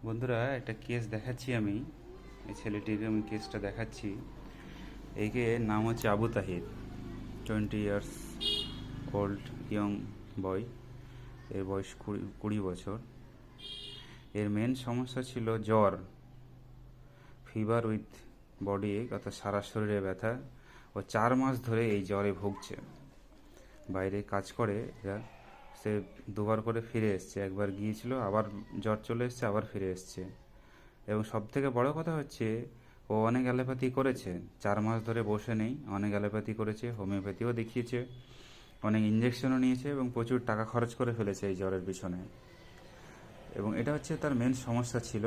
বন্ধুরা, একটা কেস দেখাচ্ছি আমি। এই ছেলেটিকে আমি কেসটা দেখাচ্ছি। একে নাম হচ্ছে Abu Tahir, 20 years old young বয়। এর বয়স 20 বছর। এর মেন সমস্যা ছিল জ্বর, ফিভার উইথ বডি এক, অর্থাৎ সারা শরীরে ব্যথা। ও 4 মাস ধরে এই জ্বরে ভুগছে। বাইরে কাজ করে এরা, সে দুবার করে ফিরে এসছে। একবার গিয়েছিল, আবার জ্বর চলে এসছে, আবার ফিরে এসছে। এবং সবথেকে বড় কথা হচ্ছে, ও অনেক অ্যালোপ্যাথি করেছে, 4 মাস ধরে বসে নেই। অনেক অ্যালোপ্যাথি করেছে, হোমিওপ্যাথিও দেখিয়েছে, অনেক ইঞ্জেকশনও নিয়েছে এবং প্রচুর টাকা খরচ করে ফেলেছে এই জ্বরের পিছনে। এবং এটা হচ্ছে তার মেন সমস্যা ছিল।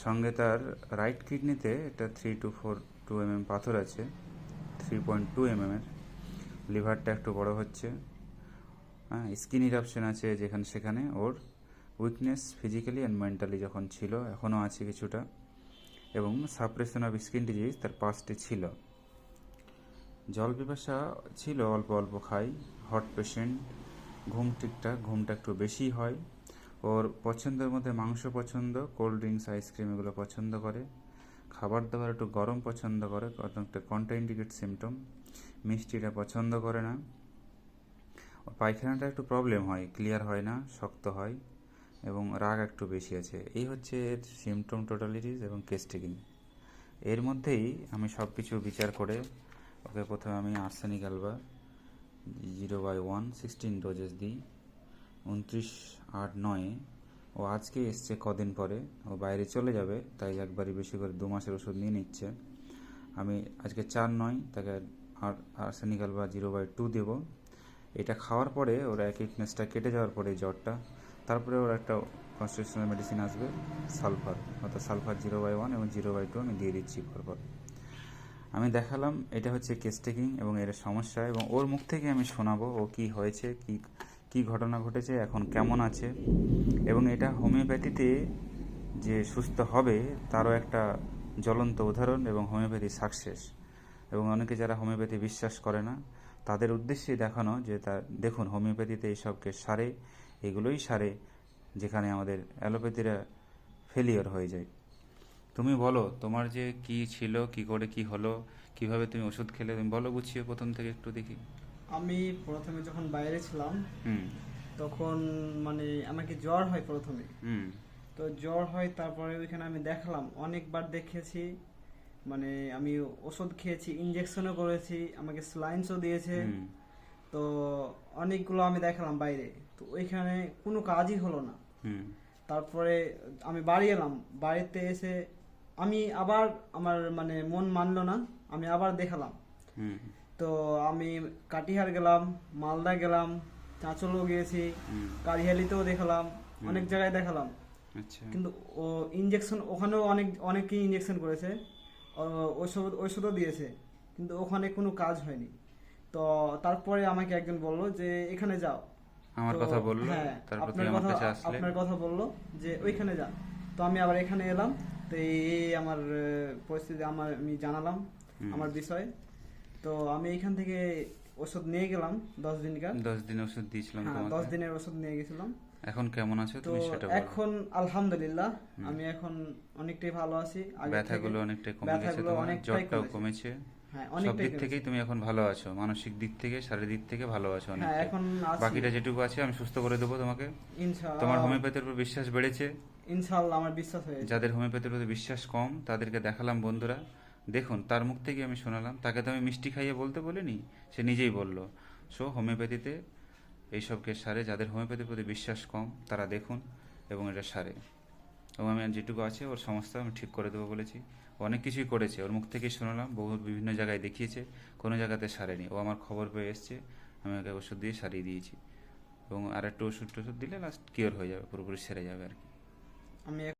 সঙ্গে তার রাইট কিডনিতে একটা 3 to 4 পাথর আছে, 3.2 এর। লিভারটা একটু বড় হচ্ছে। হ্যাঁ, স্কিন ইরাপশন আছে যেখানে সেখানে। ওর উইকনেস ফিজিক্যালি অ্যান্ড মেন্টালি যখন ছিল, এখনও আছে কিছুটা। এবং সাপ্রেশন অফ স্কিন ডিজিজ তার পাস্টে ছিল। জল পিপাসা ছিল, অল্প অল্প খাই। Hot patient. ঘুমটা একটু বেশি হয়। ওর পছন্দের মধ্যে মাংস পছন্দ, কোল্ড ড্রিঙ্কস, আইসক্রিম এগুলো পছন্দ করে। খাবার দাবার একটু গরম পছন্দ করে, একটা কন্ট্রাইন্ডিকেট সিমটম। মিষ্টিটা পছন্দ করে না। ওর পায়খানাটা একটু প্রবলেম হয়, ক্লিয়ার হয় না, শক্ত হয়। এবং রাগ একটু বেশি আছে। এই হচ্ছে এর সিমটম টোটালিটিস এবং কেস টেকিং। এর মধ্যেই আমি সব কিছু বিচার করে ওকে প্রথমে আমি আর্সেনিক অ্যালবা 0/1 16 ডোজেস দিই 29/8/9। ও আজকে এসছে কদিন পরে, ও বাইরে চলে যাবে, তাই একবারই বেশি করে 2 মাসের ওষুধ নিয়ে নিচ্ছে। আমি আজকে 4/9 তাকে আর্সেনিক অ্যালবা 0/2 দেবো। এটা খাওয়ার পরে ওর উইকনেসটা কেটে যাওয়ার পরে জ্বরটা, তারপরে ওর একটা কনস্টিটিউশনাল মেডিসিন আসবে, সালফার, অর্থাৎ সালফার 0/1 এবং 0/2 আমি দিয়ে দিচ্ছি পরপর। আমি দেখালাম এটা হচ্ছে কেস টেকিং এবং এর সমস্যা, এবং ওর মুখ থেকে আমি শোনাবো ও কি হয়েছে, কি ঘটনা ঘটেছে, এখন কেমন আছে। এবং এটা হোমিওপ্যাথিতে যে সুস্থ হবে তারও একটা জ্বলন্ত উদাহরণ এবং হোমিওপ্যাথি সাকসেস। এবং অনেকে যারা হোমিওপ্যাথি বিশ্বাস করে না, তাদের উদ্দেশ্যে দেখানো যে দেখুন হোমিওপ্যাথিতে এইসবকে সারে, এগুলোই সারে যেখানে আমাদের অ্যালোপ্যাথিরা ফেলিওর হয়ে যায়। তুমি বলো তোমার যে কি ছিল, কি করে কি হলো, কিভাবে তুমি ওষুধ খেলে, তুমি বলো গুছিয়ে প্রথম থেকে একটু দেখি। আমি প্রথমে যখন বাইরে ছিলাম হুম। তখন মানে আমাকে জ্বর হয় প্রথমে। হুম। তো জ্বর হয়, তারপরে ওইখানে আমি দেখালাম, অনেকবার দেখেছি। মানে আমি ওষুধ খেয়েছি, ইঞ্জেকশনও করেছি, আমাকে স্লাইন্সও দিয়েছে। হুম। তো অনেকগুলো আমি দেখালাম বাইরে, তো ওইখানে কোনো কাজই হলো না। হুম। তারপরে আমি বাড়ি এলাম, বাড়িতে এসে আমি আবার আমার মানে মন মানলো না, আমি আবার দেখালাম। হুম। তো আমি কাটিহার গেলাম, মালদা গেলাম, চাঁচলও গিয়েছি, হুম। কারিহালিতেও দেখালাম, অনেক জায়গায় দেখালাম। আচ্ছা। কিন্তু ও ইঞ্জেকশন, ওখানেও অনেকেই ইঞ্জেকশন করেছে, ওষুধও দিয়েছে, কিন্তু ওখানে কোনো কাজ হয়নি। তো তারপরে আমাকে একজন বলল যে এখানে যাও। আমার তো কথা বললো, হ্যাঁ, তারপর তুমি আমার কাছে আসলে। আপনার কথা বললো যে ওইখানে যান। তো আমি আবার এখানে এলাম। তো এই আমার পরিস্থিতি আমি জানালাম হুম। আমার বিষয়। তো আমি এইখান থেকে ওষুধ নিয়ে গেলাম 10 দিনকার। 10 দিন ওষুধ দিয়েছিলাম হ্যাঁ, তোমাকে। 10 দিনের ওষুধ নিয়ে গেছিলাম। এখন কেমন আছো তো তুমি সেটা বলো। এখন আলহামদুলিল্লাহ আমি এখন অনেকটাই ভালো আছি আগের থেকে। ব্যথাগুলো অনেকটাই কমে গেছে, ব্যথাগুলো তোমার অনেকটাই জ্বরটাও কমেছে। কমেছে। হ্যাঁ, সব অনেকটাই দিক থেকেই কমেছে। তুমি এখন ভালো আছো, মানসিক দিক থেকে, শারীরিক দিক থেকে ভালো আছো হ্যাঁ, অনেকটাই। এখন আছি বাকিটা যেটুকু আছে আমি সুস্থ করে দেবো তোমাকে। তোমার ইনশাআল্লাহ। হোমিওপ্যাথির উপর বিশ্বাস বেড়েছে। ইনশাআল্লাহ আমার বিশ্বাস হয়েছে। যাদের হোমিওপ্যাথির প্রতি বিশ্বাস কম তাদেরকে দেখালাম বন্ধুরা। দেখুন তার মুখ থেকে আমি শোনালাম, তাকে তো আমি মিষ্টি খাইয়ে বলতে বলিনি, সে নিজেই বলল। সো হোমিওপ্যাথিতে এইসবকে সারে। যাদের হোমিওপ্যাথির প্রতি বিশ্বাস কম তারা দেখুন, এবং এটা সারে। এবং আমি যেটুকু আছে ওর সমস্যা আমি ঠিক করে দেবো বলেছি। ও অনেক কিছুই করেছে, ওর মুখ থেকেই শোনালাম, বিভিন্ন জায়গায় দেখিয়েছে, কোনো জায়গাতে সারেনি। ও আমার খবর পেয়ে এসছে, আমি ওকে ওষুধ দিয়ে সারিয়ে দিয়েছি। এবং আর একটু ওষুধ টষুধ দিলে লাস্ট কিওর হয়ে যাবে, পুরোপুরি সেরে যাবে আর কি। আমি